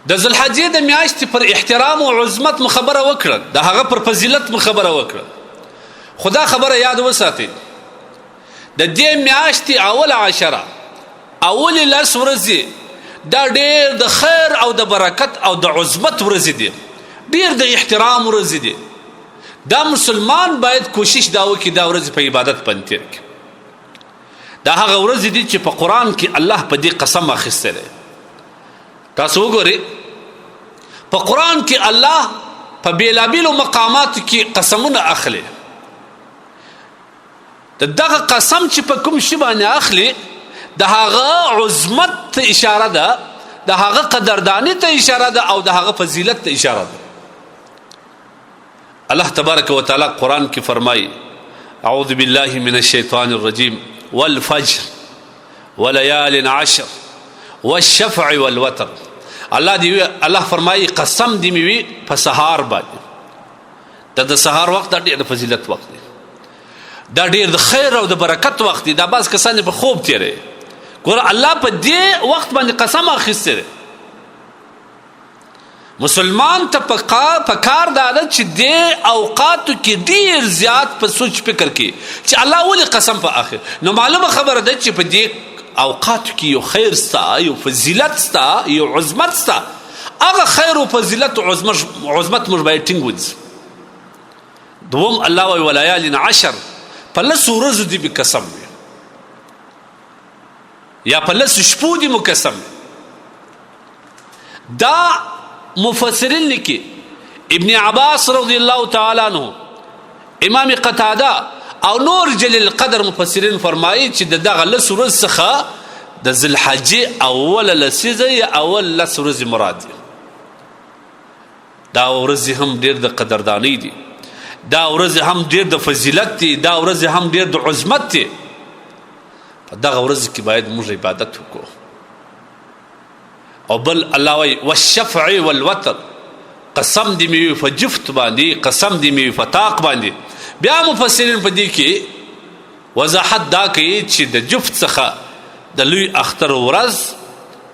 د ذوالحجې د میاشتې پر احترام او عظمت مو خبره وکړه، د هغه پر فضیلت مو خبره وکړه. خدا خبره یاد وساتئ، د دې میاشتې اول عشره اول 10 ورځې دا ډېر د خیر او د برکت او د عظمت ورځې دي، ډېر د احترام ورځې دي. دا مسلمان باید کوشش دا وکړي دا ورځې په عبادت باندې تیر کړي. دا هغه ورځې دي چې په قرآن کې الله په دې قسم اخیستی دی. تاسو وګورئ په قرآن کې الله په بېلابېلو مقاماتو کې قسمونه اخلي. دغه قسم چې په کوم شي باندې اخلي د هغه عظمت ته اشاره ده، د هغه قدرداني ته اشاره ده او د هغه فضیلت ته اشاره ده. الله تبارک وتعالی قرآن کې فرمایي اعوذ بالله من الشیطان الرجیم والفجر وليال عشر والشفع والوتر. الله فرمایي قسم دې مې وي په سهار باندې. د سهار وخت دا ډېر د فضیلت وخت دی، دا ډېر د خیر او د برکت وخت دی. دا بعض کسان په خوب تیری ګوره الله په دې وخت باندې قسم اخیستی دی. مسلمان ته په کار دا ده چې دې اوقاتو کې ډېر زیات په سوچ فکر کې چې الله ولې قسم په اخر. نو معلومه خبره ده چې په دې اوقاتو کې یو خیر ستا، یو فضیلت ستا، یو عظمت ستا. هغه خیر او فضیلت او عظمت موږ باید ټینګ ونیسو. دوم الله وایي ولیال عشر، په 10 ورځو دې به قسم وي یا په 10 شپو دې مو قسم. دا مفسرین لیکي ابن عباس رضی الله تعالی عنہ، امام قتاده او نور جلیل القدر مفسرین فرمایي چې دغه 10 ورځ څخه د ذوالحجې اوله لسیزه یا اول 10 ورځې مراد دي. دا ورځې هم ډېر د قدردانۍ دي، دا ورځې هم ډېر د فضیلت دي، دا ورځې هم ډېر د عظمت دي. په دغه ورځې کې باید موږ عبادت وکړو. او بل الله وایي والشفع والوتر، قسم دې مې وي په جفت باندې، قسم دې مې وي په طاق باندې. بیا مفسرین په دې کې وضاحت دا کوي چې د جفت څخه د لوی اختر ورځ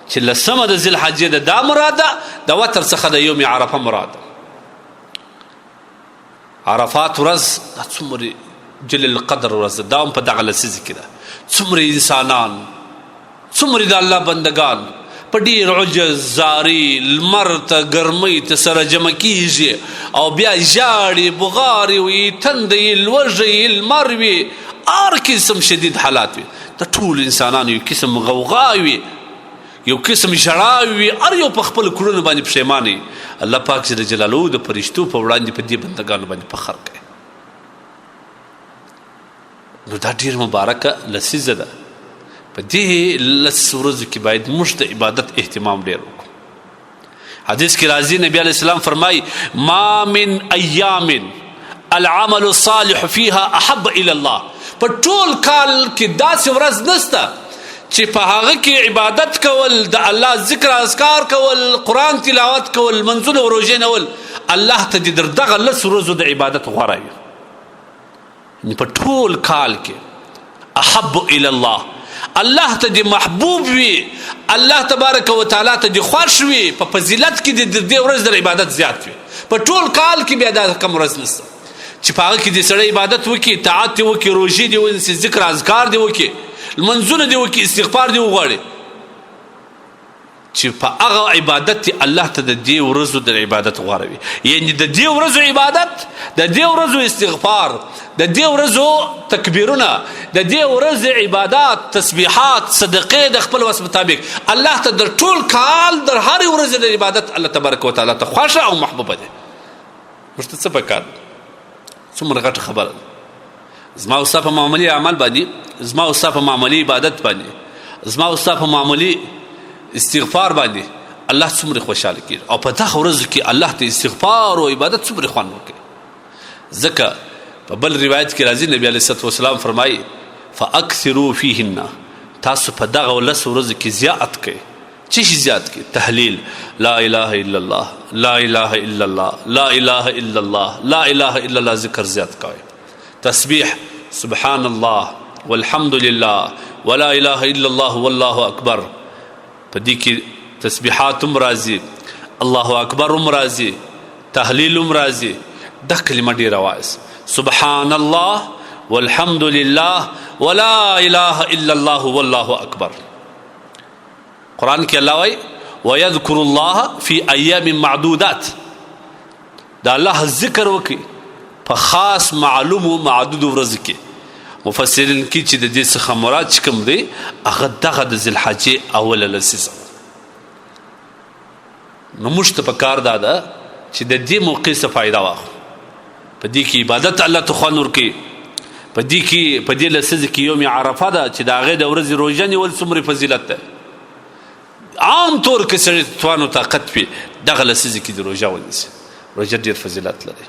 چې 10مه د ذوالحجې ده دا مراده، د وتر څخه د یوم عرفه مراده. عرفات ورځ دا څومره جلیل القدر ورځ ده، دا هم په دغه لسیزه کې ده. څومره انسانان، څومره د الله بندگان په ډېر عجز زاري لمر ته ګرمۍ ته سره جمع کېږي او بیا ژاړي بغارې وي تندې یې لوږې لمر وي هر قسم شدید حالات وي. د ټولو انسانانو یو قسم غوغا وي، یو قسم ژړا وي، هر یو په خپل کړنو باندې پښیمان وي. الله پاک جل جلاله د فرشتو په وړاندې په دې بندګانو باندې فخر کوي. نو دا ډېر مبارکه لسیزه ده. په دې 10 ورځو کې باید موږ د عبادت اهتمام ډېر وکړو. حدیث کې راځي نبی علیه السلام فرمایي ما من ایام العمل الصالح فيها احب الى الله. په ټول کال کې داسې ورځ نشته چې په هغه کې عبادت کول، د الله ذکر اذکار کول، قرآن تلاوت کول، منځونه او روژې نیول الله ته د دغه 10 ورځو د عبادت غوره وي. په ټول کال کې احب الى الله، الله ته د محبوب وي، الله تبارک وتعالی ته د خوښ وي. په فضیلت کې د دې ورځ د عبادت زیات وي. په ټول کال کې بیا دا کم ورځ نشته چې په هغه کې د سړی عبادت وکړي، طاعت دې وکړي، روژې دې ونیسي، ذکر اذکار دې وکړي، لمنځونه دې وکړي، استغفار دې وغواړي، چې په هغه عبادت الله ته د دې ورځو د عبادت غوره وي. یعنې د دې ورځو عبادت، د دې ورځو استغفار، د دې ورځو تکبیرونه، د دې ورځو عبادات، تسبیحات، صدقې د خپل وس مطابق الله ته د ټول کال د هرې ورځې د عبادت الله تبارک وتعالی ته خوښه او محبوبه ده. موږ ته څه پکار؟ څومره غټه خبره ده. زما او ستا په معمولي عمل باندې، زما او ستا په معمولي عبادت باندې، زما او ستا په معمولي استغفار باندې الله څومره خوشحاله کېږي. او په دغه ورځو کې الله ته استغفار او عبادت څومره خوند ورکوي. ځکه په بل روایت کې راځي نبی علیه الصلاة والسلام فرمایي فاکثروا فیهن، تاسو په دغه 10 ورځو کې زیات کړئ. څه شي زیات کړئ؟ تحلیل لا اله الا الله، لا اله الا الله، لا اله الا الله، لا اله الا الله ذکر زیات کوئ. تسبیح سبحان الله والحمد لله ولا اله الا الله والله اکبر. په دې کې تسبیحات هم راځي، الله اکبر هم راځي تهلیل هم راځي دا کلمه ډېره وایس سبحان الله والحمد لله ولا اله الا الله والله اکبر قرآن کې الله وایي ويذكر الله في ايام معدودات دا الله ذکر وکي په خاص معلوم او معدود ورځ کې مفسرین کې چې د دې څخه مراد چې کوم دی هغه دغه د ذوالحجې اوله لسیزه نو موږ ته پکار دا ده چې د دې موقع څخه فایده واخلو په دې کې عبادت الله ته خوند ورکوي په دې لسیزه کې یوم عرفه ده چې د هغې د ورځې روژه نیول څومره فضیلت ده عام طور کې سړی توان او طاقت وي دغه لسیزه کې د روژه ونیسي روژه ډېر فضیلت لري